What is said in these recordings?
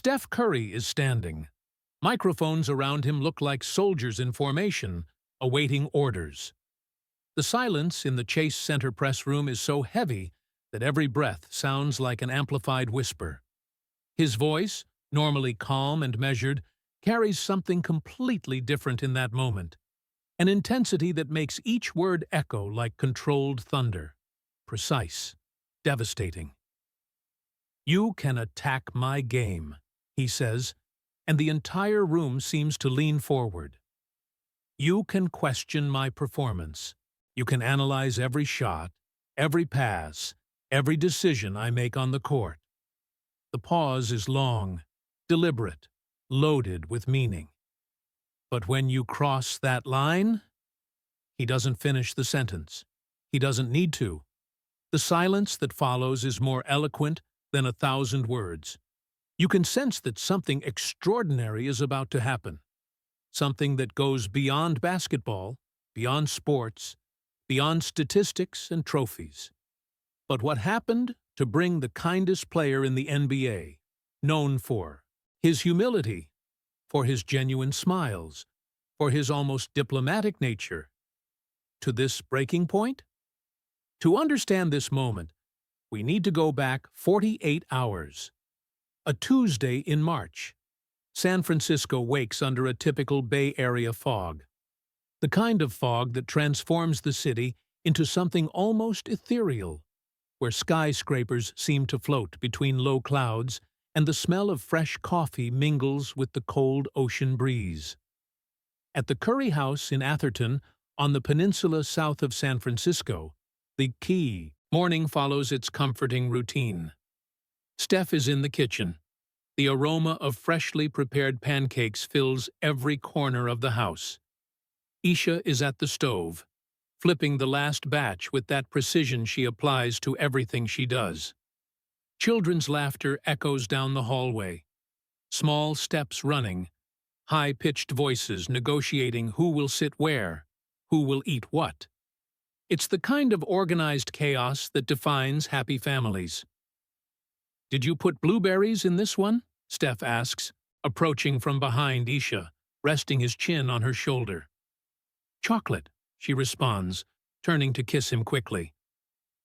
Steph Curry is standing. Microphones around him look like soldiers in formation, awaiting orders. The silence in the Chase Center press room is so heavy that every breath sounds like an amplified whisper. His voice, normally calm and measured, carries something completely different in that moment, an intensity that makes each word echo like controlled thunder, precise, devastating. "You can attack my game," he says, and the entire room seems to lean forward. "You can question my performance. You can analyze every shot, every pass, every decision I make on the court." The pause is long, deliberate, loaded with meaning. But when you cross that line, he doesn't finish the sentence. He doesn't need to. The silence that follows is more eloquent than 1,000 words. You can sense that something extraordinary is about to happen. Something that goes beyond basketball, beyond sports, beyond statistics and trophies. But what happened to bring the kindest player in the NBA, known for his humility, for his genuine smiles, for his almost diplomatic nature, to this breaking point? To understand this moment, we need to go back 48 hours. A Tuesday in March. San Francisco wakes under a typical Bay Area fog. The kind of fog that transforms the city into something almost ethereal, where skyscrapers seem to float between low clouds and the smell of fresh coffee mingles with the cold ocean breeze. At the Curry House in Atherton, on the peninsula south of San Francisco, the key morning follows its comforting routine. Steph is in the kitchen. The aroma of freshly prepared pancakes fills every corner of the house. Ayesha is at the stove, flipping the last batch with that precision she applies to everything she does. Children's laughter echoes down the hallway. Small steps running, high-pitched voices negotiating who will sit where, who will eat what. It's the kind of organized chaos that defines happy families. "Did you put blueberries in this one?" Steph asks, approaching from behind Ayesha, resting his chin on her shoulder. "Chocolate," she responds, turning to kiss him quickly.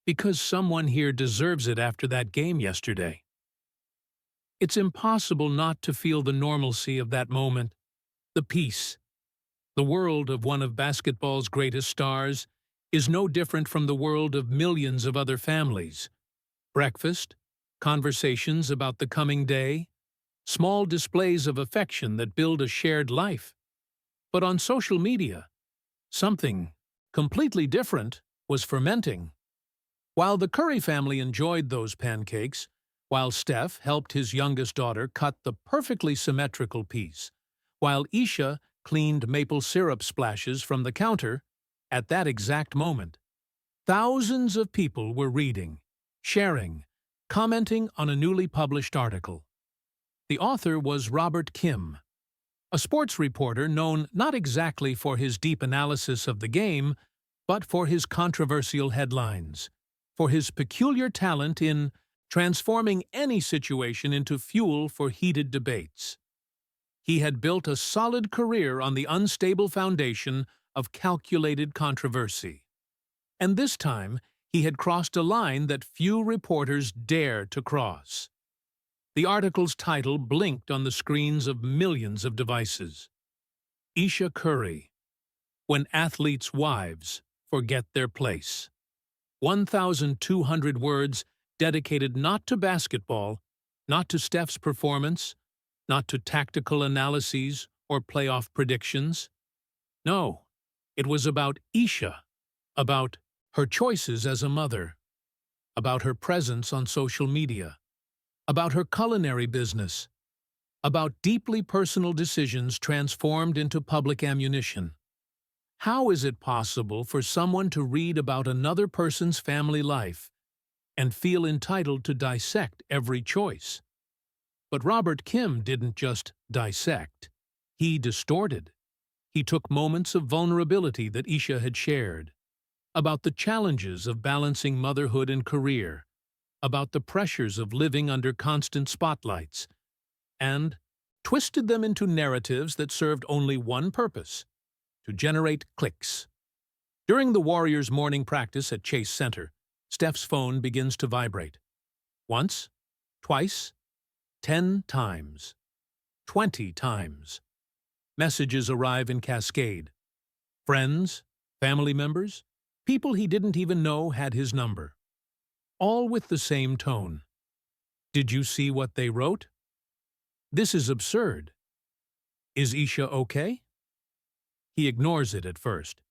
"Because someone here deserves it after that game yesterday." It's impossible not to feel the normalcy of that moment, the peace. The world of one of basketball's greatest stars is no different from the world of millions of other families. Breakfast, conversations about the coming day, small displays of affection that build a shared life. But on social media, something completely different was fermenting. While the Curry family enjoyed those pancakes, while Steph helped his youngest daughter cut the perfectly symmetrical piece, while Ayesha cleaned maple syrup splashes from the counter, at that exact moment, thousands of people were reading, sharing, commenting on a newly published article. The author was Robert Kim, a sports reporter known not exactly for his deep analysis of the game, but for his controversial headlines, for his peculiar talent in transforming any situation into fuel for heated debates. He had built a solid career on the unstable foundation of calculated controversy. And this time, he had crossed a line that few reporters dare to cross. The article's title blinked on the screens of millions of devices. Ayesha Curry, When Athletes' Wives Forget Their Place. 1,200 words dedicated not to basketball, not to Steph's performance, not to tactical analyses or playoff predictions. No, it was about Ayesha, about her choices as a mother, about her presence on social media, about her culinary business, about deeply personal decisions transformed into public ammunition. How is it possible for someone to read about another person's family life and feel entitled to dissect every choice? But Robert Kim didn't just dissect. He distorted. He took moments of vulnerability that Ayesha had shared, about the challenges of balancing motherhood and career, about the pressures of living under constant spotlights, and twisted them into narratives that served only one purpose: to generate clicks. During the Warriors' morning practice at Chase Center, Steph's phone begins to vibrate. Once, twice, 10 times, 20 times. Messages arrive in cascade. Friends, family members, people he didn't even know had his number. All with the same tone. Did you see what they wrote? This is absurd. Is Ayesha okay? He ignores it at first.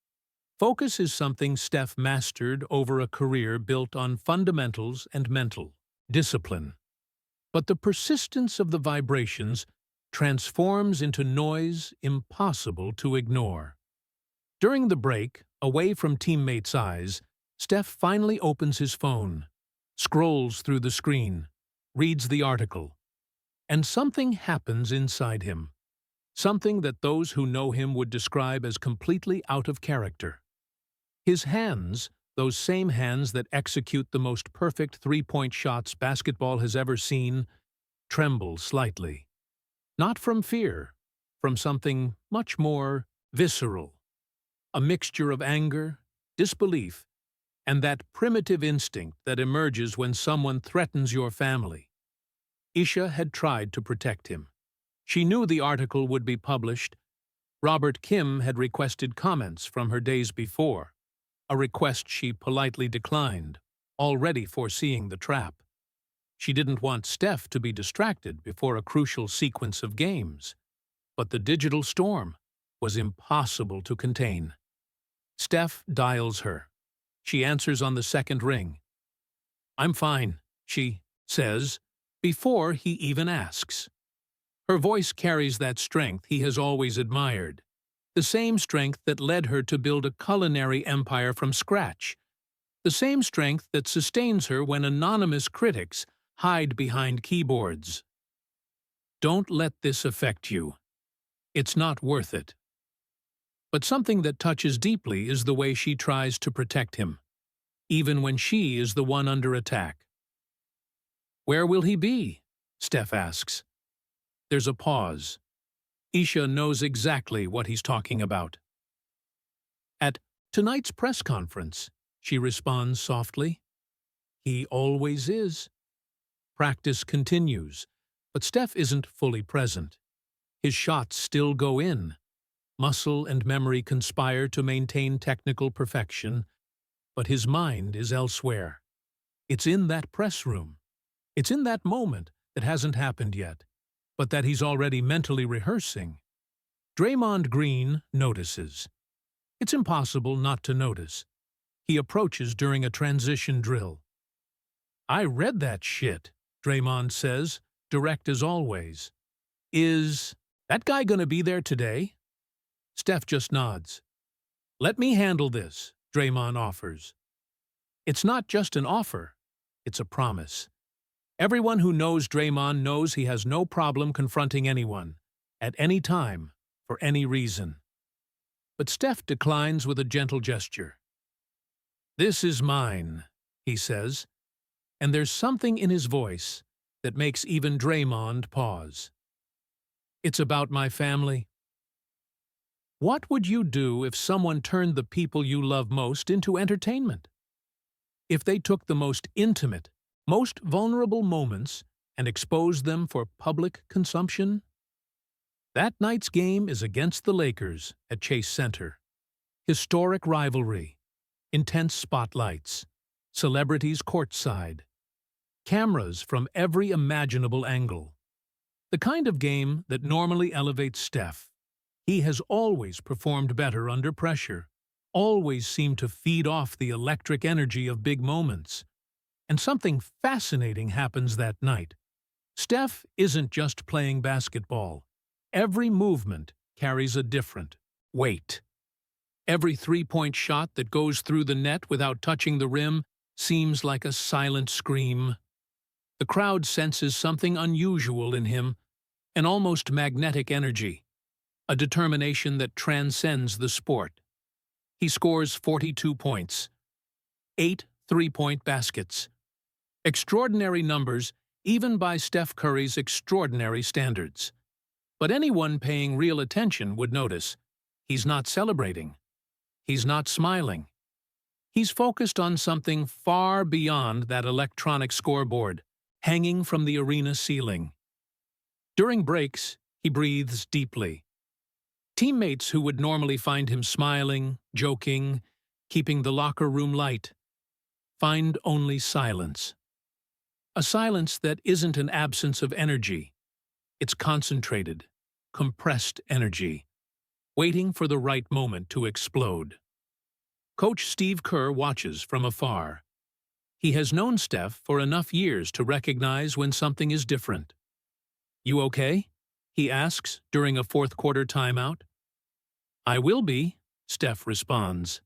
Focus is something Steph mastered over a career built on fundamentals and mental discipline. But the persistence of the vibrations transforms into noise impossible to ignore. During the break, away from teammates' eyes, Steph finally opens his phone, scrolls through the screen, reads the article, and something happens inside him. Something that those who know him would describe as completely out of character. His hands, those same hands that execute the most perfect three-point shots basketball has ever seen, tremble slightly. Not from fear, from something much more visceral. A mixture of anger, disbelief, and that primitive instinct that emerges when someone threatens your family. Ayesha had tried to protect him. She knew the article would be published. Robert Kim had requested comments from her days before, a request she politely declined, already foreseeing the trap. She didn't want Steph to be distracted before a crucial sequence of games, but the digital storm was impossible to contain. Steph dials her. She answers on the second ring. "I'm fine," she says, before he even asks. Her voice carries that strength he has always admired, the same strength that led her to build a culinary empire from scratch, the same strength that sustains her when anonymous critics hide behind keyboards. Don't let this affect you. It's not worth it. But something that touches deeply is the way she tries to protect him, even when she is the one under attack. "Where will he be?" Steph asks. There's a pause. Ayesha knows exactly what he's talking about. "At tonight's press conference," she responds softly. He always is. Practice continues, but Steph isn't fully present. His shots still go in. Muscle and memory conspire to maintain technical perfection, but his mind is elsewhere. It's in that press room. It's in that moment that hasn't happened yet, but that he's already mentally rehearsing. Draymond Green notices. It's impossible not to notice. He approaches during a transition drill. "I read that shit," Draymond says, direct as always. "Is that guy gonna be there today?" Steph just nods. "Let me handle this," Draymond offers. It's not just an offer, it's a promise. Everyone who knows Draymond knows he has no problem confronting anyone, at any time, for any reason. But Steph declines with a gentle gesture. "This is mine," he says, and there's something in his voice that makes even Draymond pause. "It's about my family." What would you do if someone turned the people you love most into entertainment? If they took the most intimate, most vulnerable moments and exposed them for public consumption? That night's game is against the Lakers at Chase Center. Historic rivalry, intense spotlights, celebrities courtside, cameras from every imaginable angle. The kind of game that normally elevates Steph. He has always performed better under pressure, always seemed to feed off the electric energy of big moments. And something fascinating happens that night. Steph isn't just playing basketball. Every movement carries a different weight. Every three-point shot that goes through the net without touching the rim seems like a silent scream. The crowd senses something unusual in him, an almost magnetic energy, a determination that transcends the sport. He scores 42 points, 8 three-point baskets. Extraordinary numbers even by Steph Curry's extraordinary standards. But anyone paying real attention would notice he's not celebrating. He's not smiling. He's focused on something far beyond that electronic scoreboard, hanging from the arena ceiling. During breaks, he breathes deeply. Teammates who would normally find him smiling, joking, keeping the locker room light, find only silence. A silence that isn't an absence of energy. It's concentrated, compressed energy, waiting for the right moment to explode. Coach Steve Kerr watches from afar. He has known Steph for enough years to recognize when something is different. "You okay?" he asks during a fourth-quarter timeout. "I will be," Steph responds.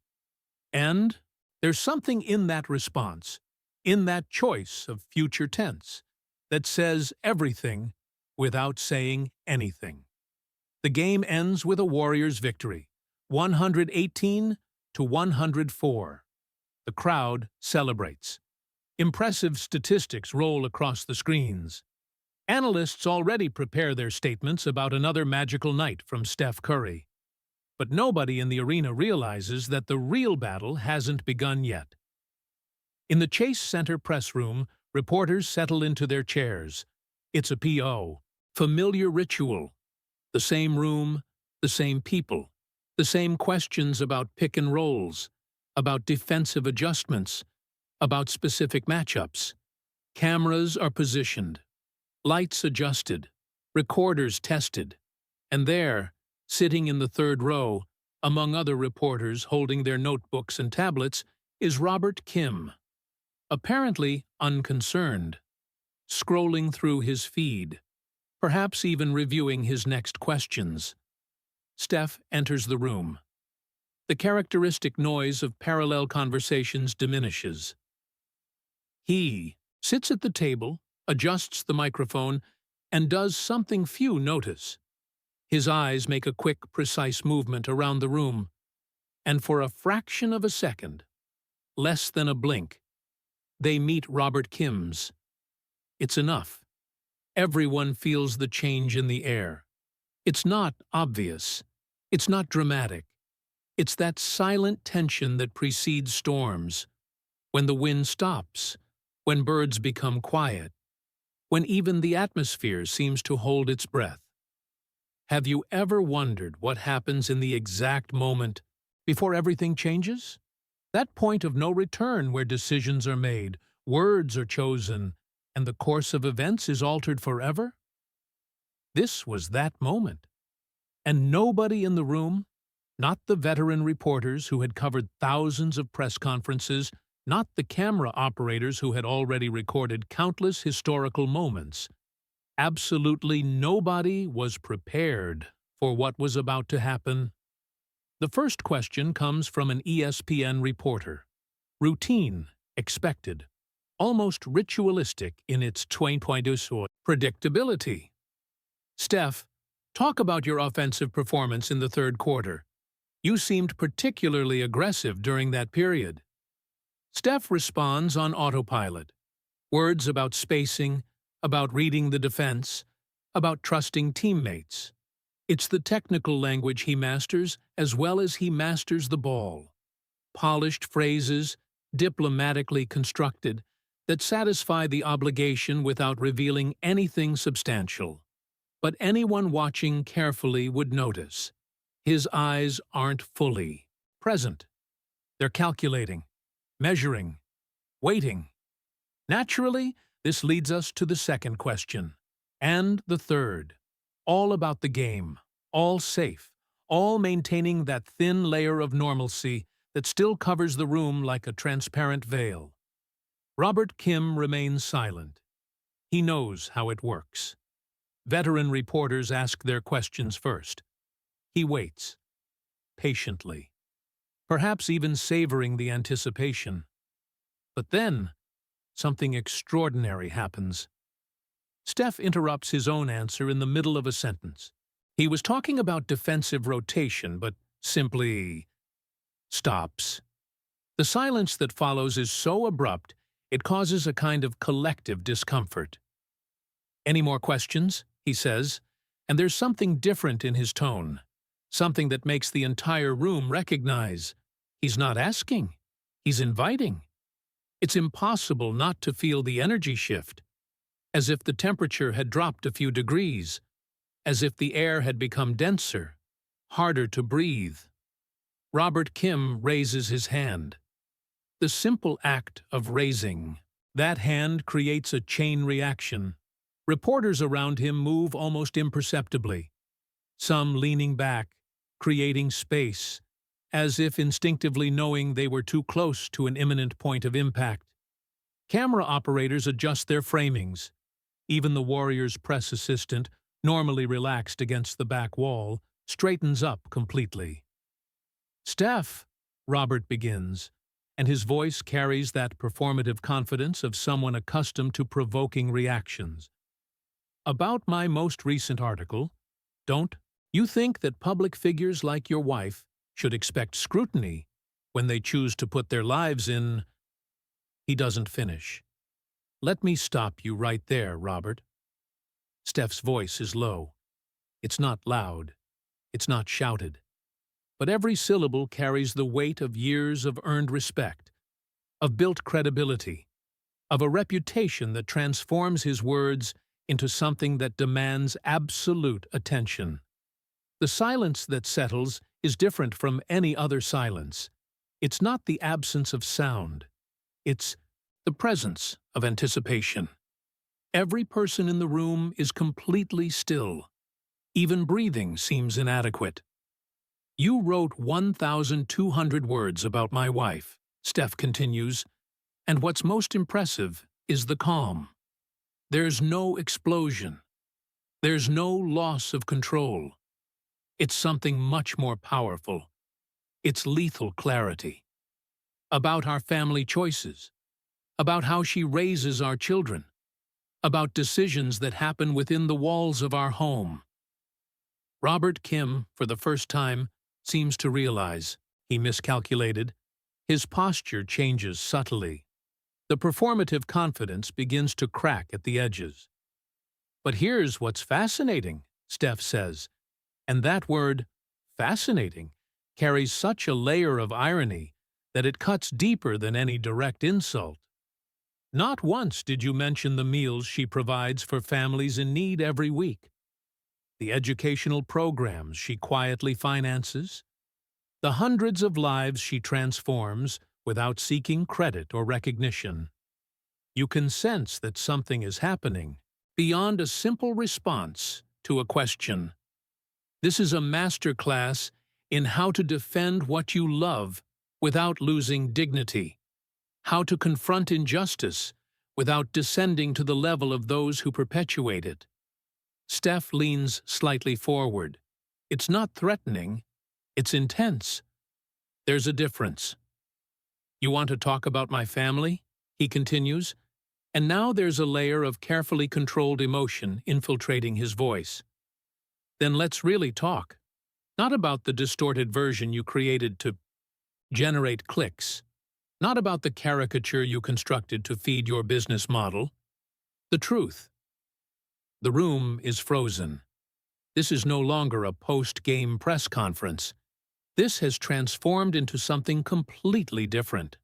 And there's something in that response, in that choice of future tense, that says everything without saying anything. The game ends with a Warriors victory, 118-104. The crowd celebrates. Impressive statistics roll across the screens. Analysts already prepare their statements about another magical night from Steph Curry. But nobody in the arena realizes that the real battle hasn't begun yet. In the Chase Center press room, reporters settle into their chairs. It's a PO, familiar ritual. The same room, the same people, the same questions about pick and rolls, about defensive adjustments, about specific matchups. Cameras are positioned, lights adjusted, recorders tested, and there, sitting in the third row, among other reporters holding their notebooks and tablets, is Robert Kim, apparently unconcerned, scrolling through his feed, perhaps even reviewing his next questions. Steph enters the room. The characteristic noise of parallel conversations diminishes. He sits at the table, adjusts the microphone, and does something few notice. His eyes make a quick, precise movement around the room, and for a fraction of a second, less than a blink, they meet Robert Kim's. It's enough. Everyone feels the change in the air. It's not obvious. It's not dramatic. It's that silent tension that precedes storms, when the wind stops, when birds become quiet, when even the atmosphere seems to hold its breath. Have you ever wondered what happens in the exact moment before everything changes? That point of no return where decisions are made, words are chosen, and the course of events is altered forever? This was that moment. And nobody in the room, not the veteran reporters who had covered thousands of press conferences, not the camera operators who had already recorded countless historical moments, absolutely nobody was prepared for what was about to happen. The first question comes from an ESPN reporter. Routine, expected, almost ritualistic in its predictability. "Steph, talk about your offensive performance in the third quarter. You seemed particularly aggressive during that period." Steph responds on autopilot. Words about spacing, about reading the defense, about trusting teammates. It's the technical language he masters as well as he masters the ball. Polished phrases, diplomatically constructed, that satisfy the obligation without revealing anything substantial. But anyone watching carefully would notice. His eyes aren't fully present. They're calculating, measuring, waiting. Naturally, this leads us to the second question, and the third, all about the game, all safe, all maintaining that thin layer of normalcy that still covers the room like a transparent veil. Robert Kim remains silent. He knows how it works. Veteran reporters ask their questions first. He waits, patiently, perhaps even savoring the anticipation. But then, something extraordinary happens. Steph interrupts his own answer in the middle of a sentence. He was talking about defensive rotation, but simply stops. The silence that follows is so abrupt, it causes a kind of collective discomfort. "Any more questions?" he says, and there's something different in his tone, something that makes the entire room recognize he's not asking, he's inviting. It's impossible not to feel the energy shift, as if the temperature had dropped a few degrees, as if the air had become denser, harder to breathe. Robert Kim raises his hand. The simple act of raising that hand creates a chain reaction. Reporters around him move almost imperceptibly, some leaning back, creating space, as if instinctively knowing they were too close to an imminent point of impact. Camera operators adjust their framings. Even the Warriors' press assistant, normally relaxed against the back wall, straightens up completely. "Steph," Robert begins, and his voice carries that performative confidence of someone accustomed to provoking reactions. "About my most recent article, don't you think that public figures like your wife should expect scrutiny when they choose to put their lives in—" He doesn't finish. "Let me stop you right there, Robert." Steph's voice is low. It's not loud. It's not shouted. But every syllable carries the weight of years of earned respect, of built credibility, of a reputation that transforms his words into something that demands absolute attention. The silence that settles is different from any other silence. It's not the absence of sound. It's the presence of anticipation. Every person in the room is completely still. Even breathing seems inadequate. "You wrote 1,200 words about my wife," Steph continues, "and what's most impressive is the calm. There's no explosion. There's no loss of control. It's something much more powerful. It's lethal clarity. About our family choices. About how she raises our children. About decisions that happen within the walls of our home." Robert Kim, for the first time, seems to realize he miscalculated. His posture changes subtly. The performative confidence begins to crack at the edges. "But here's what's fascinating," Steph says, and that word, fascinating, carries such a layer of irony that it cuts deeper than any direct insult. "Not once did you mention the meals she provides for families in need every week, the educational programs she quietly finances, the hundreds of lives she transforms without seeking credit or recognition. You can sense that something is happening beyond a simple response to a question. This is a masterclass in how to defend what you love without losing dignity, how to confront injustice without descending to the level of those who perpetuate it." Steph leans slightly forward. It's not threatening, it's intense. "There's a difference. You want to talk about my family?" he continues, and now there's a layer of carefully controlled emotion infiltrating his voice. "Then let's really talk. Not about the distorted version you created to generate clicks. Not about the caricature you constructed to feed your business model. The truth." The room is frozen. This is no longer a post-game press conference. This has transformed into something completely different.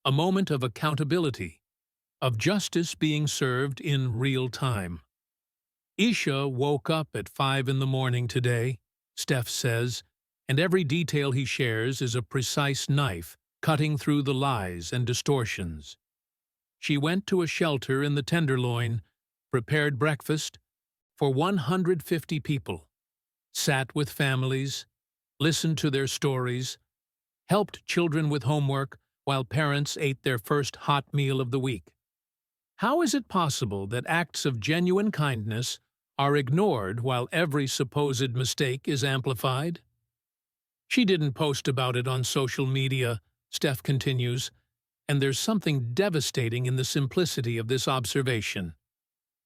A moment of accountability, of justice being served in real time. "Ayesha woke up at 5 in the morning today," Steph says, and every detail he shares is a precise knife cutting through the lies and distortions. "She went to a shelter in the Tenderloin, prepared breakfast for 150 people, sat with families, listened to their stories, helped children with homework while parents ate their first hot meal of the week. How is it possible that acts of genuine kindness are ignored while every supposed mistake is amplified?" "She didn't post about it on social media," Steph continues, and there's something devastating in the simplicity of this observation.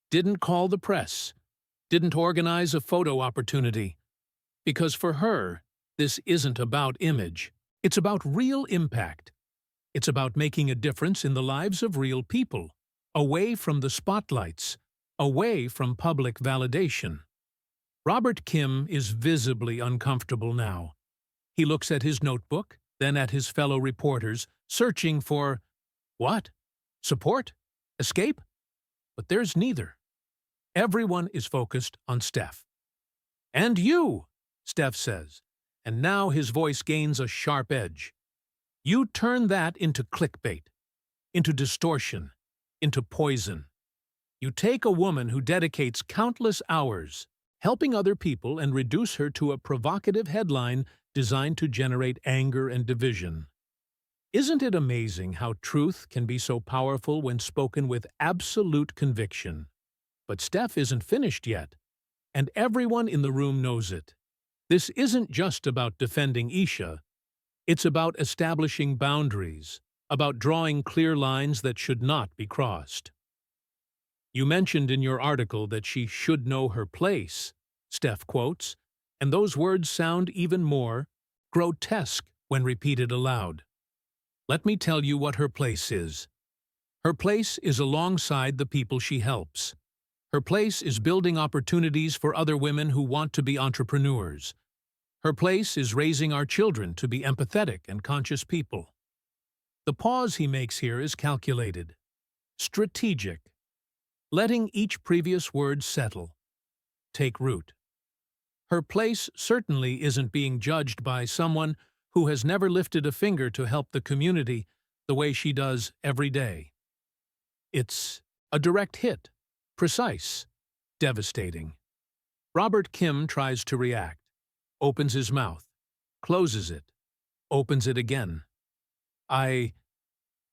"Didn't call the press, didn't organize a photo opportunity. Because for her, this isn't about image. It's about real impact. It's about making a difference in the lives of real people, away from the spotlights, away from public validation. Robert Kim is visibly uncomfortable now. He looks at his notebook, then at his fellow reporters, searching for, what? Support? Escape? But there's neither. Everyone is focused on Steph. "And you," Steph says, and now his voice gains a sharp edge. "You turn that into clickbait, into distortion, into poison. You take a woman who dedicates countless hours helping other people and reduce her to a provocative headline designed to generate anger and division. Isn't it amazing how truth can be so powerful when spoken with absolute conviction? But Steph isn't finished yet, and everyone in the room knows it. This isn't just about defending Ayesha. It's about establishing boundaries, about drawing clear lines that should not be crossed. "You mentioned in your article that she should know her place," Steph quotes, and those words sound even more grotesque when repeated aloud. "Let me tell you what her place is. Her place is alongside the people she helps. Her place is building opportunities for other women who want to be entrepreneurs. Her place is raising our children to be empathetic and conscious people." The pause he makes here is calculated, strategic, letting each previous word settle, take root. Her place certainly isn't being judged by someone who has never lifted a finger to help the community the way she does every day. It's a direct hit, precise, devastating. Robert Kim tries to react, opens his mouth, closes it, opens it again.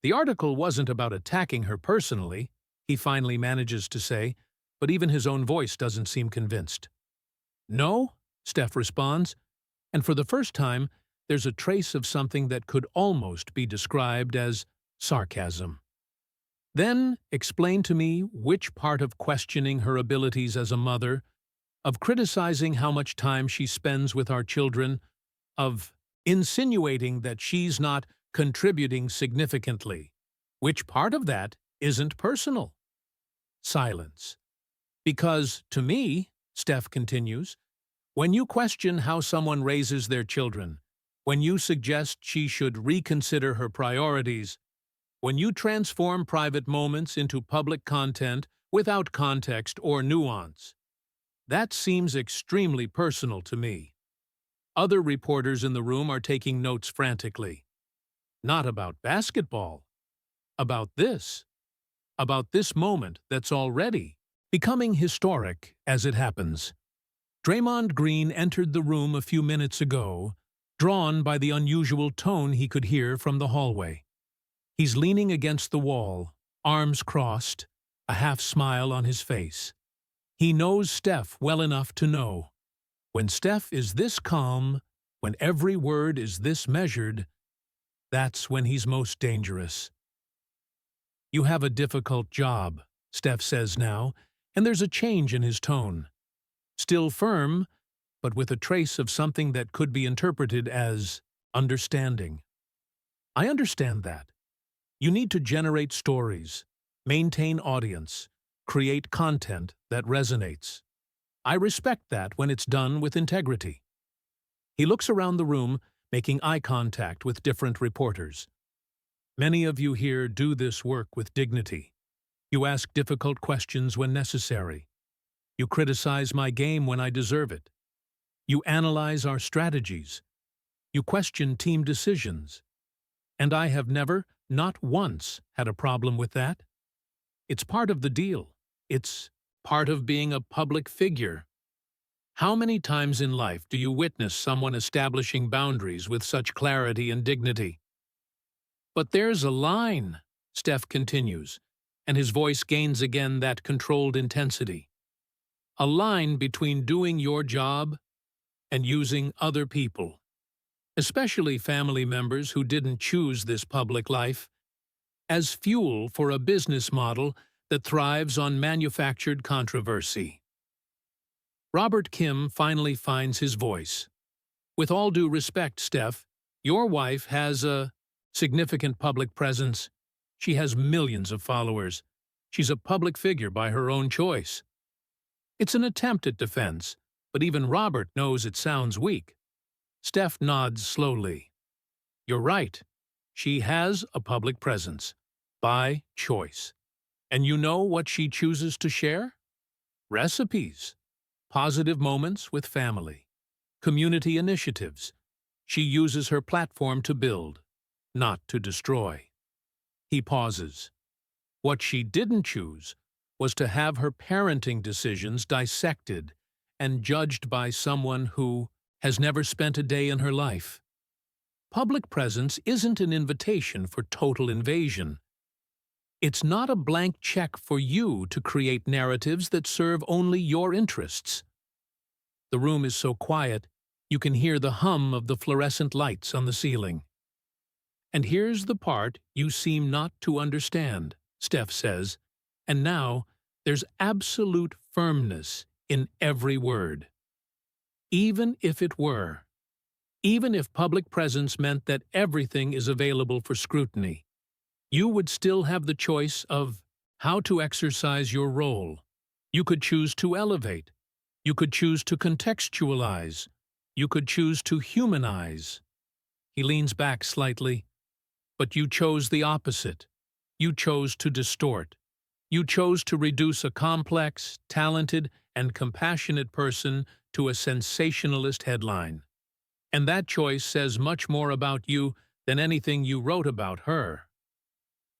The article wasn't about attacking her personally, he finally manages to say, but even his own voice doesn't seem convinced. "No," Steph responds, and for the first time, there's a trace of something that could almost be described as sarcasm. "Then explain to me which part of questioning her abilities as a mother, of criticizing how much time she spends with our children, of insinuating that she's not contributing significantly, which part of that isn't personal?" Silence. "Because, to me," Steph continues, "when you question how someone raises their children, when you suggest she should reconsider her priorities, when you transform private moments into public content without context or nuance, that seems extremely personal to me." Other reporters in the room are taking notes frantically. Not about basketball. About this moment that's already becoming historic as it happens. Draymond Green entered the room a few minutes ago, drawn by the unusual tone he could hear from the hallway. He's leaning against the wall, arms crossed, a half-smile on his face. He knows Steph well enough to know. When Steph is this calm, when every word is this measured, that's when he's most dangerous. "You have a difficult job," Steph says now, and there's a change in his tone. Still firm, but with a trace of something that could be interpreted as understanding. "I understand that. You need to generate stories, maintain audience, create content that resonates. I respect that when it's done with integrity." He looks around the room, making eye contact with different reporters. "Many of you here do this work with dignity. You ask difficult questions when necessary. You criticize my game when I deserve it. You analyze our strategies. You question team decisions. And I have never, not once, had a problem with that. It's part of the deal. It's part of being a public figure. How many times in life do you witness someone establishing boundaries with such clarity and dignity?" "But there's a line," Steph continues, and his voice gains again that controlled intensity. "A line between doing your job and using other people, especially family members who didn't choose this public life, as fuel for a business model that thrives on manufactured controversy." Robert Kim finally finds his voice. "With all due respect, Steph, your wife has a significant public presence. She has millions of followers. She's a public figure by her own choice. It's an attempt at defense, but even Robert knows it sounds weak. Steph nods slowly. You're right. She has a public presence. By choice. And you know what she chooses to share? Recipes. Positive moments with family. Community initiatives. She uses her platform to build, not to destroy. He pauses. What she didn't choose was to have her parenting decisions dissected and judged by someone who has never spent a day in her life. Public presence isn't an invitation for total invasion. It's not a blank check for you to create narratives that serve only your interests. The room is so quiet, you can hear the hum of the fluorescent lights on the ceiling. And here's the part you seem not to understand, Steph says, and now there's absolute firmness in every word. Even if it were. Even if public presence meant that everything is available for scrutiny, you would still have the choice of how to exercise your role. You could choose to elevate. You could choose to contextualize. You could choose to humanize. He leans back slightly. But you chose the opposite. You chose to distort. You chose to reduce a complex, talented, and compassionate person to a sensationalist headline. And that choice says much more about you than anything you wrote about her.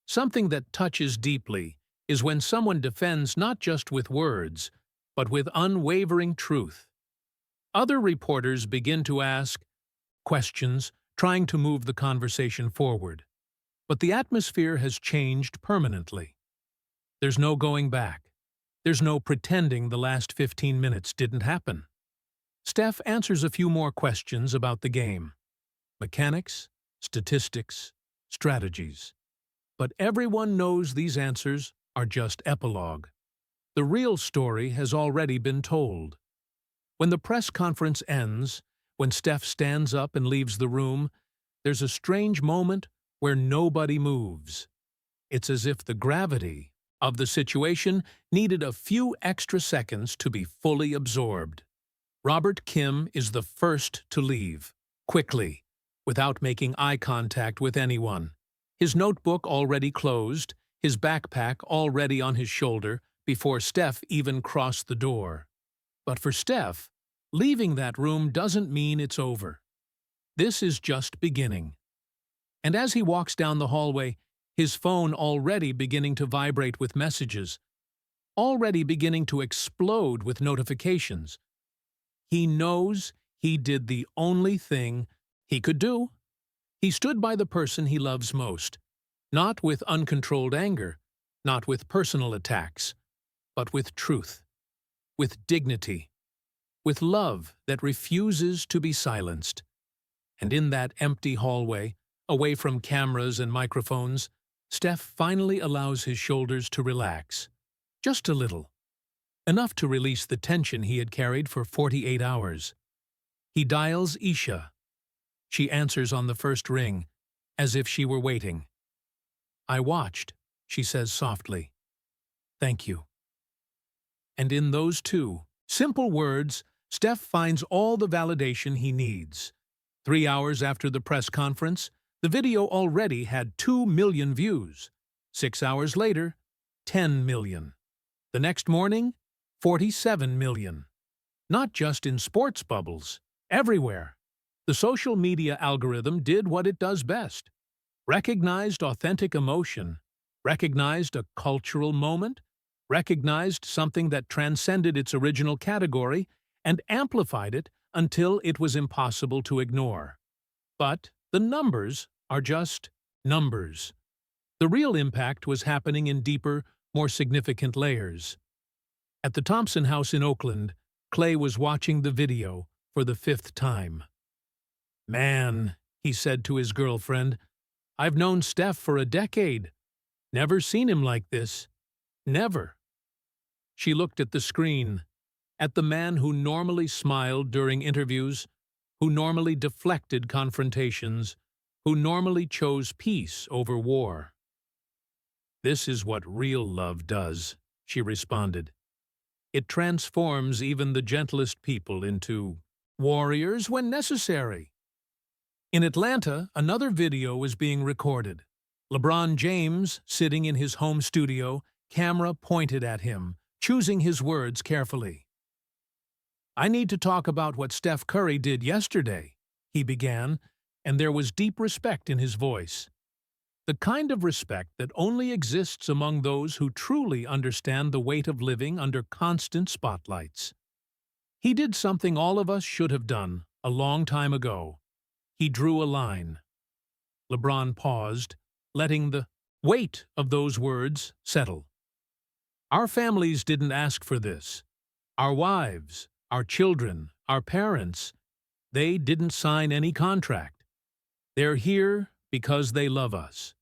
Something that touches deeply is when someone defends not just with words, but with unwavering truth. Other reporters begin to ask questions, trying to move the conversation forward. But the atmosphere has changed permanently. There's no going back. There's no pretending the last 15 minutes didn't happen. Steph answers a few more questions about the game. Mechanics, statistics, strategies. But everyone knows these answers are just epilogue. The real story has already been told. When the press conference ends, when Steph stands up and leaves the room, there's a strange moment where nobody moves. It's as if the gravity of the situation needed a few extra seconds to be fully absorbed. Robert Kim is the first to leave, quickly, without making eye contact with anyone. His notebook already closed, his backpack already on his shoulder, before Steph even crossed the door. But for Steph, leaving that room doesn't mean it's over. This is just beginning. And as he walks down the hallway, his phone already beginning to vibrate with messages, already beginning to explode with notifications, he knows he did the only thing he could do. He stood by the person he loves most, not with uncontrolled anger, not with personal attacks, but with truth, with dignity, with love that refuses to be silenced. And in that empty hallway, away from cameras and microphones, Steph finally allows his shoulders to relax, just a little, enough to release the tension he had carried for 48 hours. He dials Ayesha. She answers on the first ring, as if she were waiting. "I watched," she says softly. "Thank you." And in those two simple words, Steph finds all the validation he needs. 3 hours after the press conference, the video already had 2 million views. 6 hours later, 10 million. The next morning, 47 million. Not just in sports bubbles, everywhere. The social media algorithm did what it does best. Recognized authentic emotion, recognized a cultural moment, recognized something that transcended its original category, and amplified it until it was impossible to ignore. But the numbers are just numbers. The real impact was happening in deeper, more significant layers. At the Thompson house in Oakland, Clay was watching the video for the 5th time. "Man," he said to his girlfriend, "I've known Steph for a decade. Never seen him like this. Never." She looked at the screen, at the man who normally smiled during interviews, who normally deflected confrontations, who normally chose peace over war. "This is what real love does," she responded. "It transforms even the gentlest people into warriors when necessary." In Atlanta, another video was being recorded. LeBron James, sitting in his home studio, camera pointed at him, choosing his words carefully. "I need to talk about what Steph Curry did yesterday," he began, and there was deep respect in his voice. The kind of respect that only exists among those who truly understand the weight of living under constant spotlights. He did something all of us should have done a long time ago. He drew a line. LeBron paused, letting the weight of those words settle. "Our families didn't ask for this. Our wives, our children, our parents, they didn't sign any contract. They're here because they love us.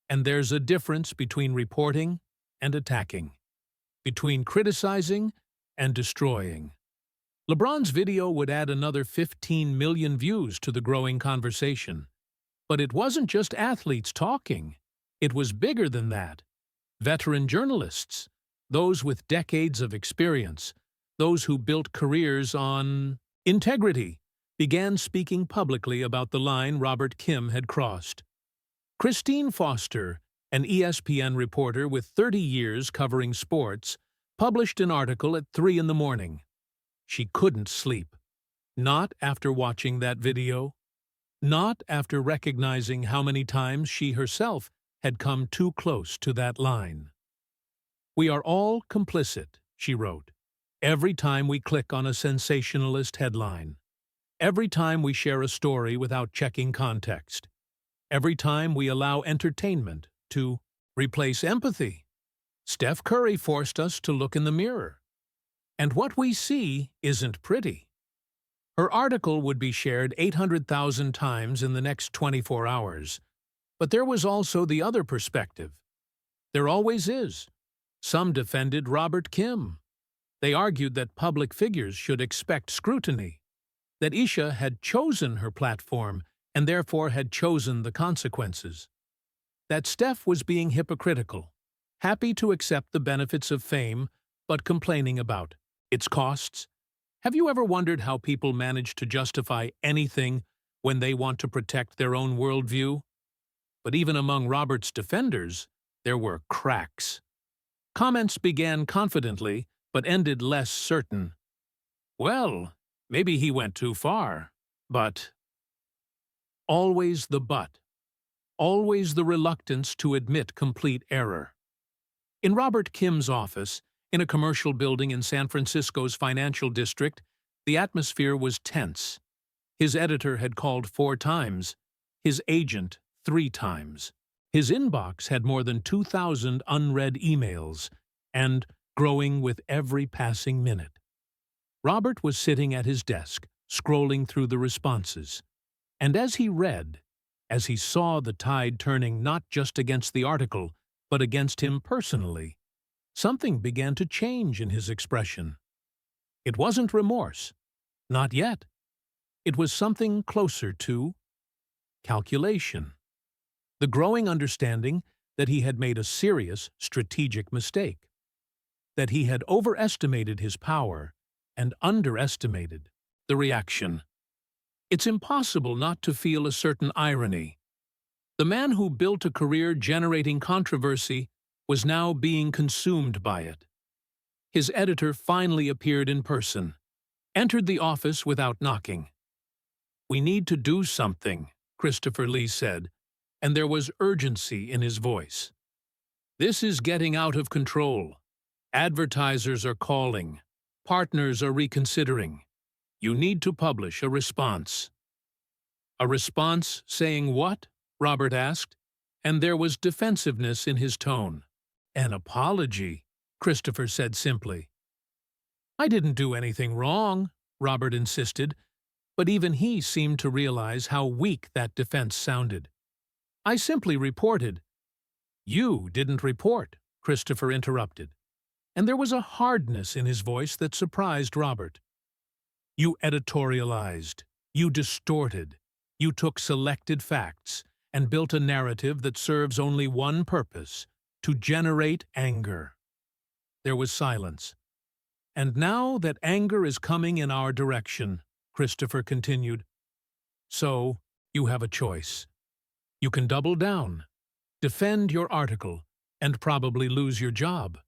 And there's a difference between reporting and attacking, between criticizing and destroying." LeBron's video would add another 15 million views to the growing conversation. But it wasn't just athletes talking. It was bigger than that. Veteran journalists, those with decades of experience, those who built careers on integrity, began speaking publicly about the line Robert Kim had crossed. Christine Foster, an ESPN reporter with 30 years covering sports, published an article at 3 in the morning. She couldn't sleep. Not after watching that video. Not after recognizing how many times she herself had come too close to that line. "We are all complicit," she wrote, "every time we click on a sensationalist headline. Every time we share a story without checking context. Every time we allow entertainment to replace empathy. Steph Curry forced us to look in the mirror. And what we see isn't pretty." Her article would be shared 800,000 times in the next 24 hours. But there was also the other perspective. There always is. Some defended Robert Kim. They argued that public figures should expect scrutiny, that Ayesha had chosen her platform and therefore had chosen the consequences, that Steph was being hypocritical, happy to accept the benefits of fame but complaining about its costs. Have you ever wondered how people manage to justify anything when they want to protect their own worldview? But even among Robert's defenders, there were cracks. Comments began confidently, but ended less certain. "Well, maybe he went too far, but—" Always the but. Always the reluctance to admit complete error. In Robert Kim's office, in a commercial building in San Francisco's financial district, the atmosphere was tense. His editor had called 4 times, his agent 3 times. His inbox had more than 2,000 unread emails, and growing with every passing minute. Robert was sitting at his desk, scrolling through the responses. And as he read, as he saw the tide turning not just against the article, but against him personally, something began to change in his expression. It wasn't remorse. Not yet. It was something closer to calculation. The growing understanding that he had made a serious strategic mistake. That he had overestimated his power and underestimated the reaction. It's impossible not to feel a certain irony. The man who built a career generating controversy was now being consumed by it. His editor finally appeared in person, entered the office without knocking. "We need to do something," Christopher Lee said, and there was urgency in his voice. "This is getting out of control. Advertisers are calling. Partners are reconsidering. You need to publish a response." "A response saying what?" Robert asked, and there was defensiveness in his tone. "An apology," Christopher said simply. "I didn't do anything wrong," Robert insisted, but even he seemed to realize how weak that defense sounded. "I simply reported." "You didn't report," Christopher interrupted, and there was a hardness in his voice that surprised Robert. "You editorialized, you distorted, you took selected facts and built a narrative that serves only one purpose: to generate anger. There was silence. "And now that anger is coming in our direction," Christopher continued, "so you have a choice. You can double down, defend your article, and probably lose your job.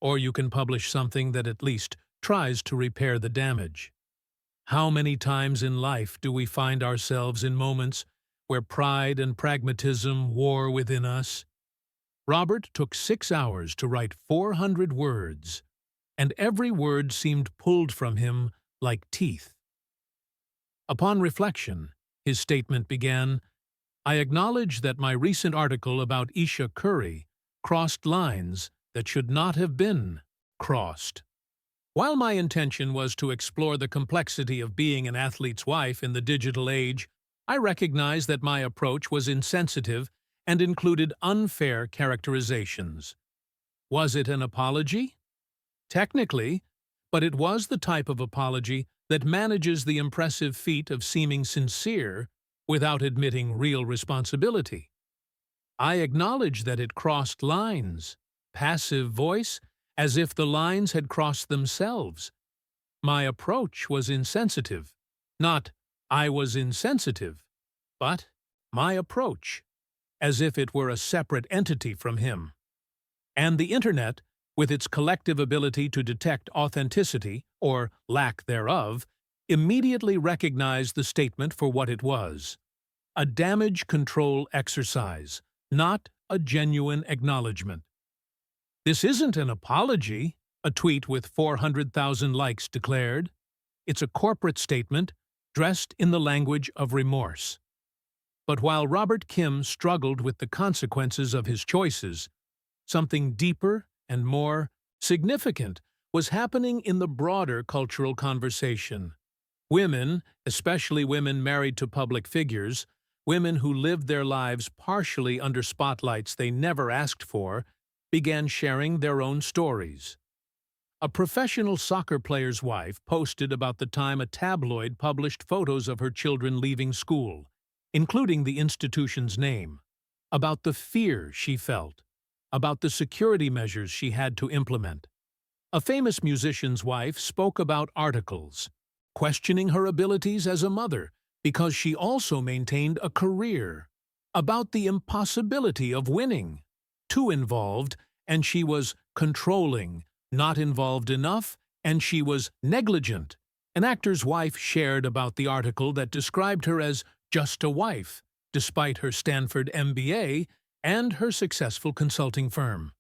Or you can publish something that at least tries to repair the damage." How many times in life do we find ourselves in moments where pride and pragmatism war within us? Robert took 6 hours to write 400 words, and every word seemed pulled from him like teeth. Upon reflection, his statement began, "I acknowledge that my recent article about Ayesha Curry crossed lines that should not have been crossed. While my intention was to explore the complexity of being an athlete's wife in the digital age, I recognize that my approach was insensitive and included unfair characterizations. Was it an apology? Technically, but it was the type of apology that manages the impressive feat of seeming sincere without admitting real responsibility. I acknowledge that it crossed lines, passive voice, as if the lines had crossed themselves. My approach was insensitive, not I was insensitive, but my approach, as if it were a separate entity from him. And the Internet, with its collective ability to detect authenticity, or lack thereof, immediately recognized the statement for what it was: a damage control exercise, not a genuine acknowledgement. "This isn't an apology," a tweet with 400,000 likes declared. "It's a corporate statement, dressed in the language of remorse." But while Robert Kim struggled with the consequences of his choices, something deeper and more significant was happening in the broader cultural conversation. Women, especially women married to public figures, women who lived their lives partially under spotlights they never asked for, began sharing their own stories. A professional soccer player's wife posted about the time a tabloid published photos of her children leaving school, including the institution's name, about the fear she felt, about the security measures she had to implement. A famous musician's wife spoke about articles, questioning her abilities as a mother because she also maintained a career, about the impossibility of winning. Too involved, and she was controlling; not involved enough, and she was negligent. An actor's wife shared about the article that described her as just a wife, despite her Stanford MBA and her successful consulting firm.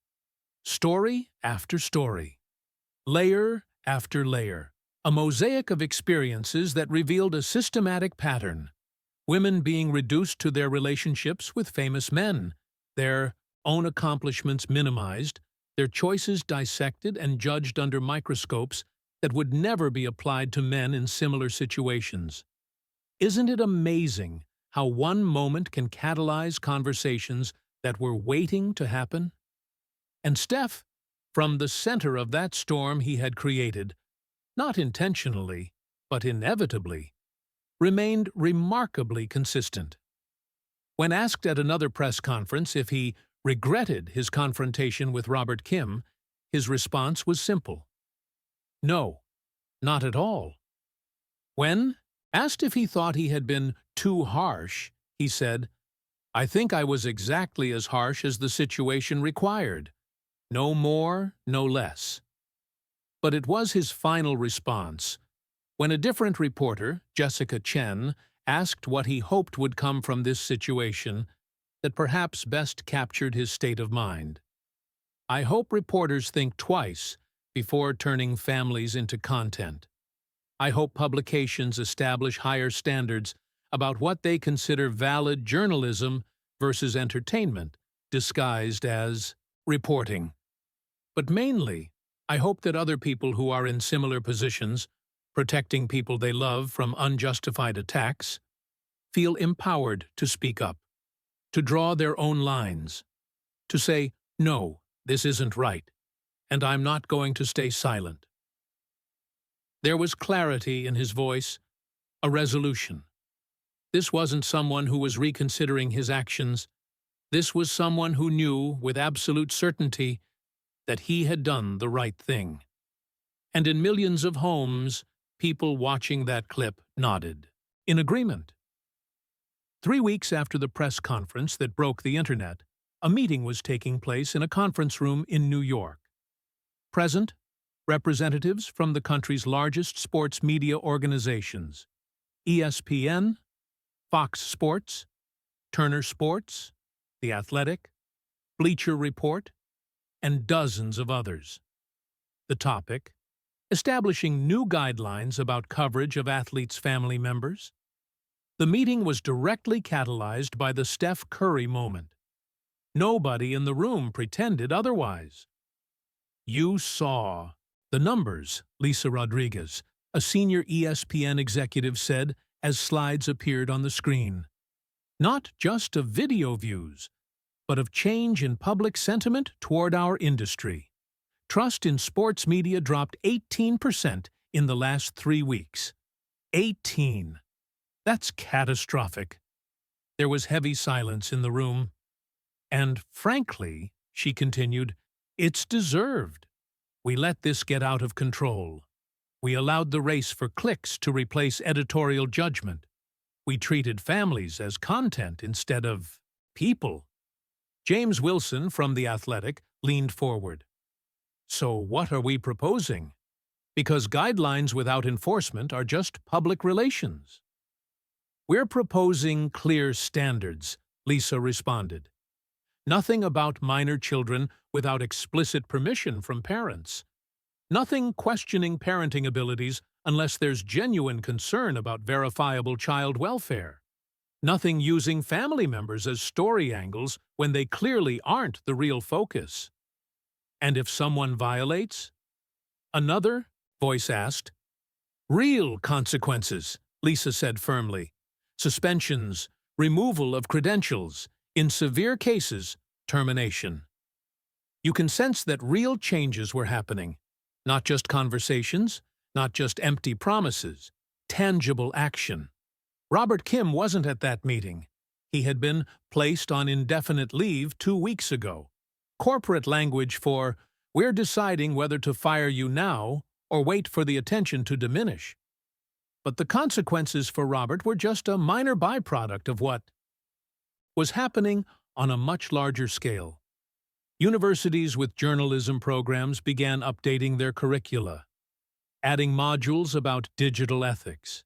Story after story, layer after layer, a mosaic of experiences that revealed a systematic pattern. Women being reduced to their relationships with famous men, their own accomplishments minimized, their choices dissected and judged under microscopes that would never be applied to men in similar situations. Isn't it amazing how one moment can catalyze conversations that were waiting to happen? And Steph, from the center of that storm he had created, not intentionally, but inevitably, remained remarkably consistent. When asked at another press conference if he regretted his confrontation with Robert Kim, his response was simple: "No, not at all." When asked if he thought he had been too harsh, he said, "I think I was exactly as harsh as the situation required. No more, no less." But it was his final response. When a different reporter, Jessica Chen, asked what he hoped would come from this situation, that perhaps best captured his state of mind. "I hope reporters think twice before turning families into content. I hope publications establish higher standards about what they consider valid journalism versus entertainment, disguised as reporting. But mainly, I hope that other people who are in similar positions, protecting people they love from unjustified attacks, feel empowered to speak up, to draw their own lines, to say, 'No, this isn't right, and I'm not going to stay silent.'" There was clarity in his voice, a resolution. This wasn't someone who was reconsidering his actions. This was someone who knew with absolute certainty that he had done the right thing. And in millions of homes, people watching that clip nodded in agreement. 3 weeks after the press conference that broke the internet, a meeting was taking place in a conference room in New York. Present, representatives from the country's largest sports media organizations: ESPN, Fox Sports, Turner Sports, The Athletic, Bleacher Report, and dozens of others. The topic: establishing new guidelines about coverage of athletes' family members. The meeting was directly catalyzed by the Steph Curry moment. Nobody in the room pretended otherwise. "You saw the numbers," Lisa Rodriguez, a senior ESPN executive, said as slides appeared on the screen. "Not just of video views, but of change in public sentiment toward our industry. Trust in sports media dropped 18% in the last 3 weeks. 18. That's catastrophic." There was heavy silence in the room. "And frankly," she continued, "it's deserved. We let this get out of control. We allowed the race for clicks to replace editorial judgment. We treated families as content instead of people." James Wilson from The Athletic leaned forward. "So what are we proposing? Because guidelines without enforcement are just public relations." "We're proposing clear standards," Lisa responded. "Nothing about minor children without explicit permission from parents. Nothing questioning parenting abilities unless there's genuine concern about verifiable child welfare. Nothing using family members as story angles when they clearly aren't the real focus. And if someone violates?" Another voice asked. "Real consequences," Lisa said firmly. "Suspensions, removal of credentials, in severe cases, termination." You can sense that real changes were happening. Not just conversations, not just empty promises, tangible action. Robert Kim wasn't at that meeting. He had been placed on indefinite leave 2 weeks ago. Corporate language for, "We're deciding whether to fire you now or wait for the attention to diminish." But the consequences for Robert were just a minor byproduct of what was happening on a much larger scale. Universities with journalism programs began updating their curricula, adding modules about digital ethics,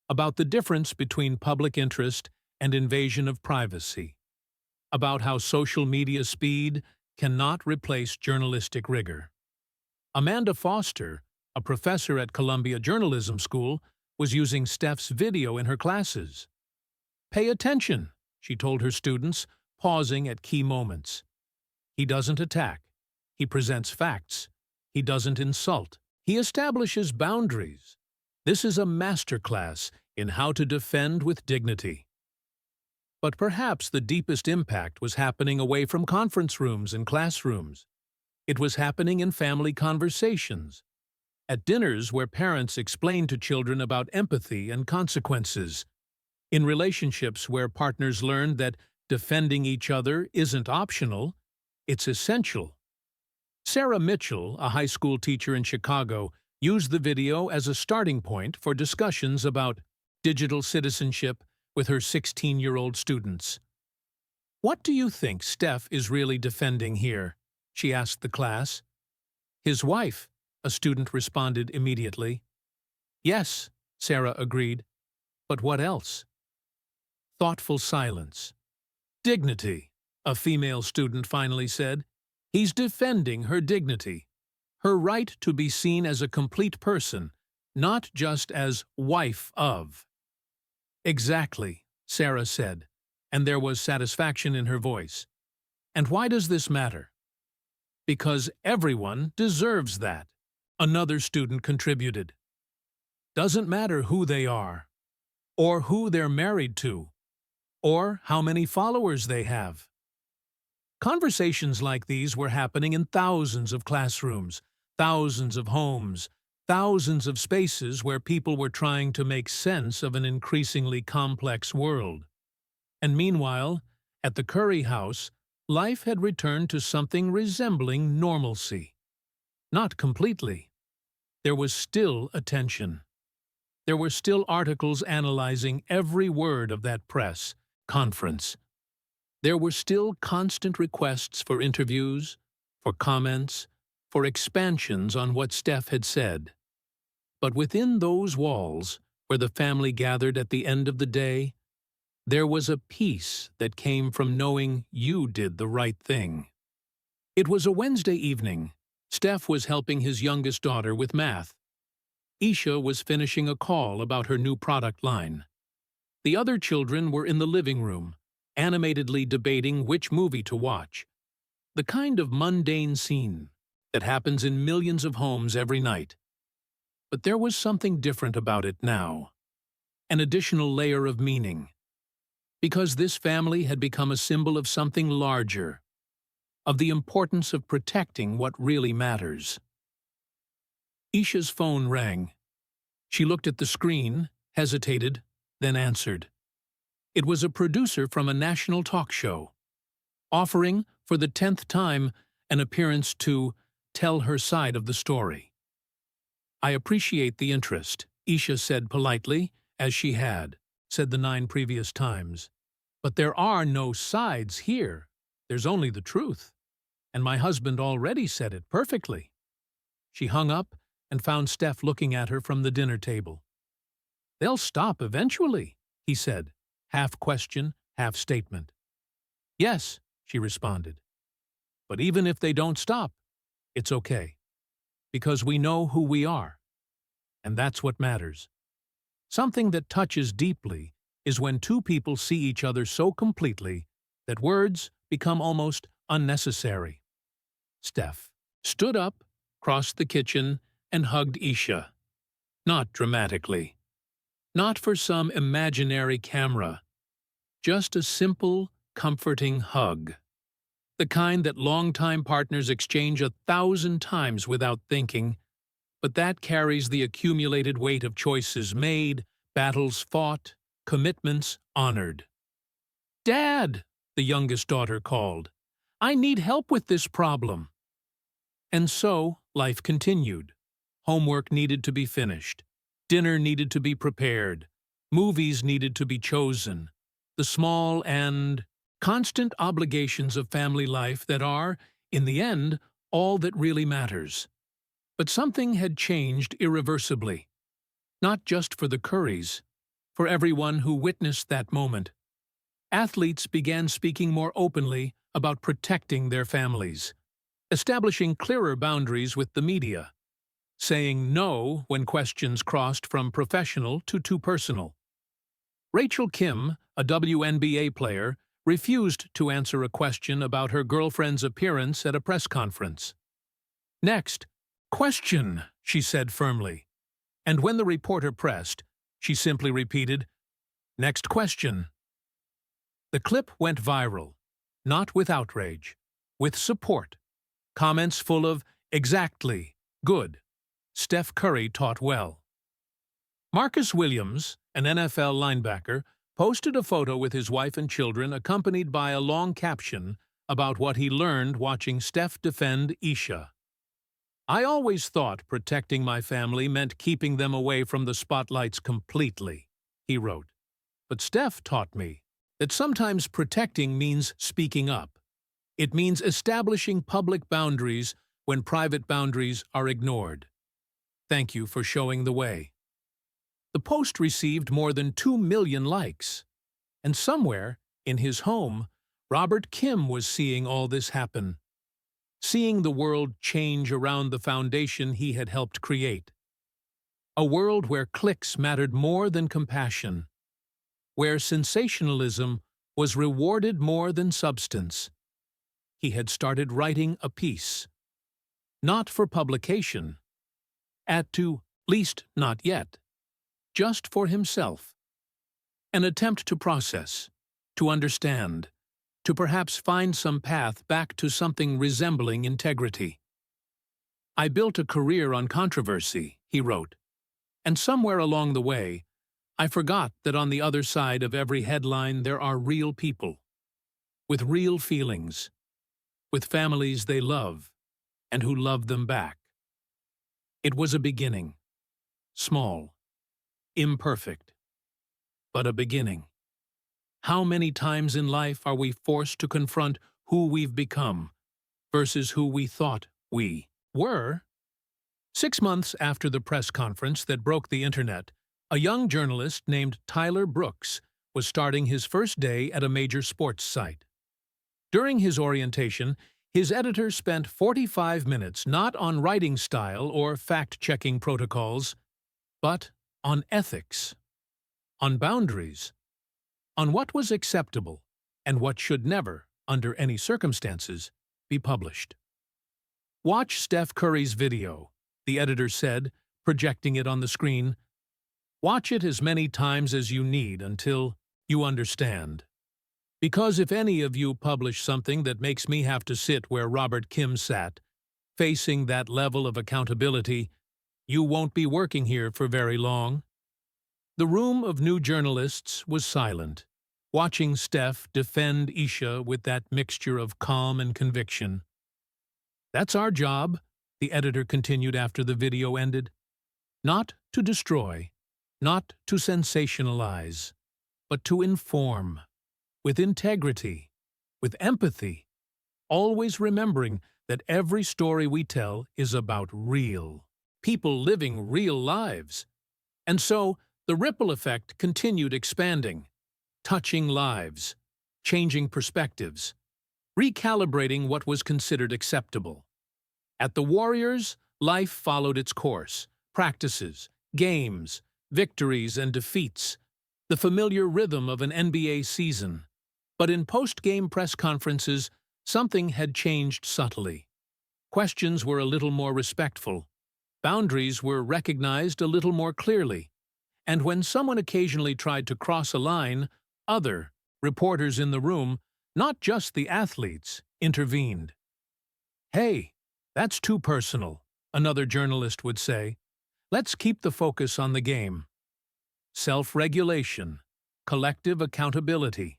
about the difference between public interest and invasion of privacy, about how social media speed cannot replace journalistic rigor. Amanda Foster, a professor at Columbia Journalism School, was using Steph's video in her classes. "Pay attention," she told her students, pausing at key moments. "He doesn't attack. He presents facts. He doesn't insult. He establishes boundaries. This is a masterclass in how to defend with dignity." But perhaps the deepest impact was happening away from conference rooms and classrooms. It was happening in family conversations, at dinners where parents explained to children about empathy and consequences, in relationships where partners learned that defending each other isn't optional, it's essential. Sarah Mitchell, a high school teacher in Chicago, used the video as a starting point for discussions about digital citizenship with her 16-year-old students. "What do you think Steph is really defending here?" she asked the class. "His wife," a student responded immediately. "Yes," Sarah agreed. "But what else?" Thoughtful silence. "Dignity," a female student finally said. "He's defending her dignity, her right to be seen as a complete person, not just as wife of." "Exactly," Sarah said, and there was satisfaction in her voice. "And why does this matter?" "Because everyone deserves that," another student contributed. "Doesn't matter who they are, or who they're married to, or how many followers they have." Conversations like these were happening in thousands of classrooms, thousands of homes, thousands of spaces where people were trying to make sense of an increasingly complex world. And meanwhile, At the Curry house, life had returned to something resembling normalcy. Not completely. There was still attention. There were still articles analyzing every word of that press conference. There were still constant requests for interviews, for comments, for expansions on what Steph had said. But within those walls, where the family gathered at the end of the day, there was a peace that came from knowing you did the right thing. It was a Wednesday evening. Steph was helping his youngest daughter with math. Ayesha was finishing a call about her new product line. The other children were in the living room, animatedly debating which movie to watch. The kind of mundane scene that happens in millions of homes every night. But there was something different about it now. An additional layer of meaning. Because this family had become a symbol of something larger, of the importance of protecting what really matters. Ayesha's phone rang. She looked at the screen, hesitated, then answered. It was a producer from a national talk show, offering, for the 10th time, an appearance to tell her side of the story. I appreciate the interest, Ayesha said politely, as she had said the 9 previous times. But there are no sides here. There's only the truth. And my husband already said it perfectly. She hung up and found Steph looking at her from the dinner table. They'll stop eventually, he said, half question, half statement. Yes, she responded. But even if they don't stop, it's okay. Because we know who we are. And that's what matters. Something that touches deeply is when two people see each other so completely that words become almost unnecessary. Steph stood up, crossed the kitchen, and hugged Ayesha. Not dramatically. Not for some imaginary camera. Just a simple, comforting hug. The kind that longtime partners exchange 1,000 times without thinking, but that carries the accumulated weight of choices made, battles fought, commitments honored. Dad, the youngest daughter called. I need help with this problem. And so, life continued. Homework needed to be finished. Dinner needed to be prepared. Movies needed to be chosen. The small and constant obligations of family life that are, in the end, all that really matters. But something had changed irreversibly. Not just for the Currys, for everyone who witnessed that moment. Athletes began speaking more openly about protecting their families, establishing clearer boundaries with the media, saying no when questions crossed from professional to too personal. Rachel Kim, a WNBA player, refused to answer a question about her girlfriend's appearance at a press conference. Next, question, she said firmly. And when the reporter pressed, she simply repeated, next question. The clip went viral, not with outrage, with support. Comments full of, exactly, good. Steph Curry taught well. Marcus Williams, an NFL linebacker, posted a photo with his wife and children accompanied by a long caption about what he learned watching Steph defend Ayesha. I always thought protecting my family meant keeping them away from the spotlights completely, he wrote. But Steph taught me that sometimes protecting means speaking up. It means establishing public boundaries when private boundaries are ignored. Thank you for showing the way. The post received more than 2 million likes. And somewhere, in his home, Robert Kim was seeing all this happen. Seeing the world change around the foundation he had helped create. A world where clicks mattered more than compassion. Where sensationalism was rewarded more than substance. He had started writing a piece. Not for publication. At least not yet. Just for himself. An attempt to process, to understand, to perhaps find some path back to something resembling integrity. I built a career on controversy, he wrote, and somewhere along the way, I forgot that on the other side of every headline there are real people. with real feelings, with families they love and who love them back. It was a beginning, small, imperfect, but a beginning. How many times in life are we forced to confront who we've become versus who we thought we were? 6 months after the press conference that broke the internet, a young journalist named Tyler Brooks was starting his first day at a major sports site. During his orientation, his editor spent 45 minutes not on writing style or fact-checking protocols, but on ethics, on boundaries, on what was acceptable and what should never, under any circumstances, be published. "Watch Steph Curry's video," the editor said, projecting it on the screen. "Watch it as many times as you need until you understand. Because if any of you publish something that makes me have to sit where Robert Kim sat, facing that level of accountability, you won't be working here for very long." The room of new journalists was silent, watching Steph defend Ayesha with that mixture of calm and conviction. "That's our job," the editor continued after the video ended. "Not to destroy, not to sensationalize, but to inform, with integrity, with empathy, always remembering that every story we tell is about real people living real lives." And so, the ripple effect continued expanding, touching lives, changing perspectives, recalibrating what was considered acceptable. At the Warriors, life followed its course: practices, games, victories and defeats, the familiar rhythm of an NBA season. But in post-game press conferences, something had changed subtly. Questions were a little more respectful. Boundaries were recognized a little more clearly. And when someone occasionally tried to cross a line, other reporters in the room, not just the athletes, intervened. "Hey, that's too personal," another journalist would say. "Let's keep the focus on the game." Self-regulation, collective accountability.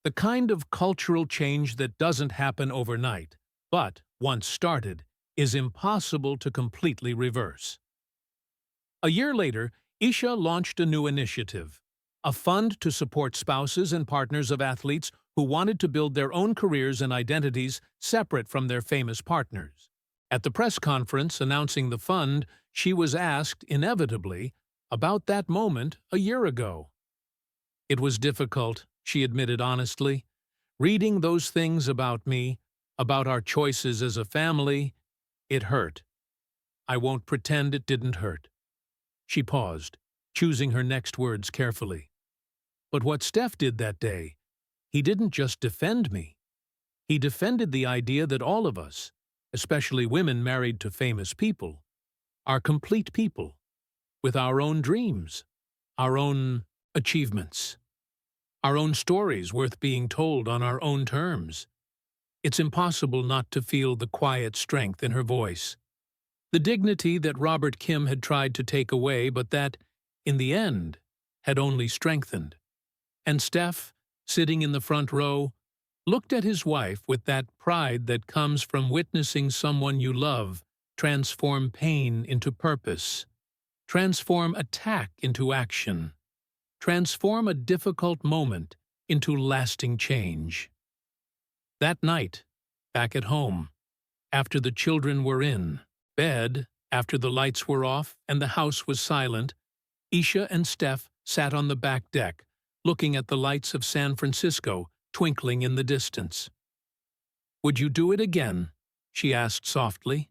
The kind of cultural change that doesn't happen overnight, but, once started, is impossible to completely reverse. A year later, Ayesha launched a new initiative, a fund to support spouses and partners of athletes who wanted to build their own careers and identities separate from their famous partners. At the press conference announcing the fund, she was asked, inevitably, about that moment a year ago. "It was difficult," she admitted honestly. "Reading those things about me, about our choices as a family, it hurt. I won't pretend it didn't hurt." She paused, choosing her next words carefully. "But what Steph did that day, he didn't just defend me. He defended the idea that all of us, especially women married to famous people, are complete people, with our own dreams, our own achievements, our own stories worth being told on our own terms." It's impossible not to feel the quiet strength in her voice. The dignity that Robert Kim had tried to take away, but that, in the end, had only strengthened. And Steph, sitting in the front row, looked at his wife with that pride that comes from witnessing someone you love transform pain into purpose, transform attack into action, transform a difficult moment into lasting change. That night, back at home, after the children were in bed, after the lights were off and the house was silent, Ayesha and Steph sat on the back deck, looking at the lights of San Francisco twinkling in the distance. "Would you do it again?" she asked softly.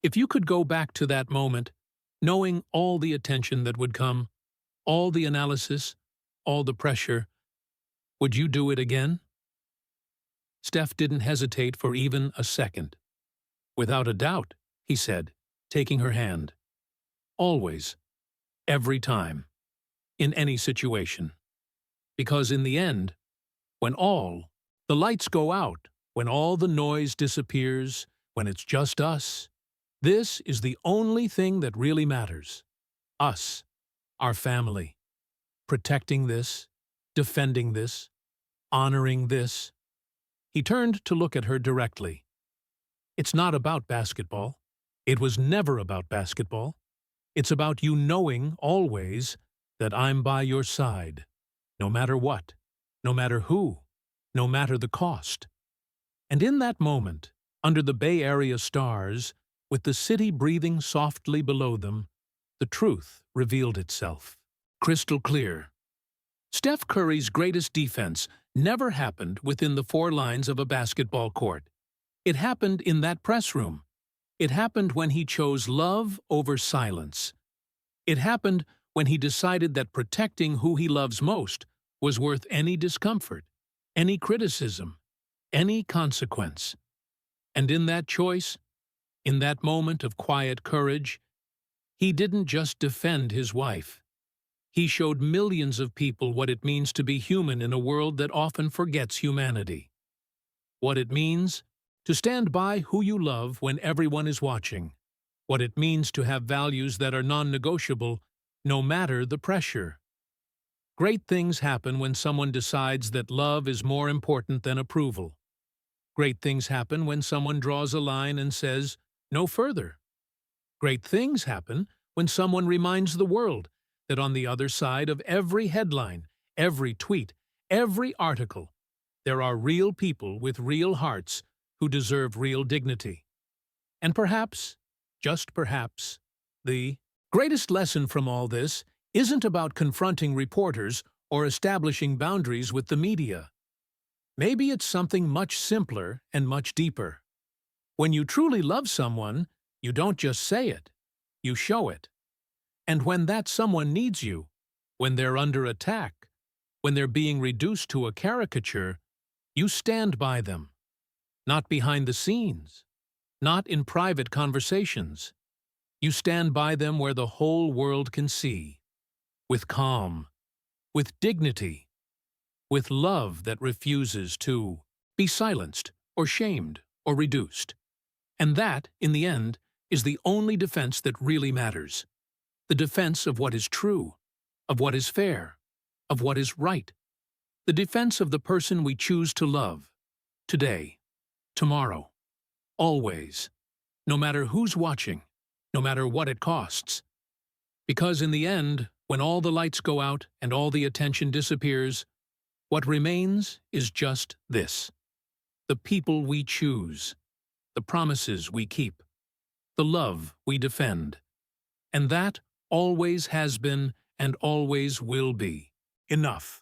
"If you could go back to that moment, knowing all the attention that would come, all the analysis, all the pressure, would you do it again?" Steph didn't hesitate for even a second. "Without a doubt," he said, taking her hand. "Always. Every time. In any situation. Because in the end, when all the lights go out, when all the noise disappears, when it's just us, this is the only thing that really matters. Us. Our family. Protecting this, defending this, honoring this, He turned to look at her directly. It's not about basketball. It was never about basketball. It's about you knowing, always, that I'm by your side, no matter what, no matter who, no matter the cost. And in that moment, under the Bay Area stars, with the city breathing softly below them, the truth revealed itself. Crystal clear. Steph Curry's greatest defense never happened within the four lines of a basketball court. It happened in that press room. It happened when he chose love over silence. It happened when he decided that protecting who he loves most was worth any discomfort, any criticism, any consequence. And in that choice, in that moment of quiet courage, he didn't just defend his wife. He showed millions of people what it means to be human in a world that often forgets humanity. What it means to stand by who you love when everyone is watching. What it means to have values that are non-negotiable, no matter the pressure. Great things happen when someone decides that love is more important than approval. Great things happen when someone draws a line and says, "No further." Great things happen when someone reminds the world that on the other side of every headline, every tweet, every article, there are real people with real hearts who deserve real dignity. And perhaps, just perhaps, the greatest lesson from all this isn't about confronting reporters or establishing boundaries with the media. Maybe it's something much simpler and much deeper. When you truly love someone, you don't just say it, you show it. And when that someone needs you, when they're under attack, when they're being reduced to a caricature, you stand by them. Not behind the scenes, not in private conversations. You stand by them where the whole world can see, with calm, with dignity, with love that refuses to be silenced or shamed or reduced. And that, in the end, is the only defense that really matters. The defense of what is true, of what is fair, of what is right. The defense of the person we choose to love, today, tomorrow, always, no matter who's watching, no matter what it costs. Because in the end, when all the lights go out and all the attention disappears, what remains is just this: the people we choose, the promises we keep, the love we defend. And that always has been and always will be enough.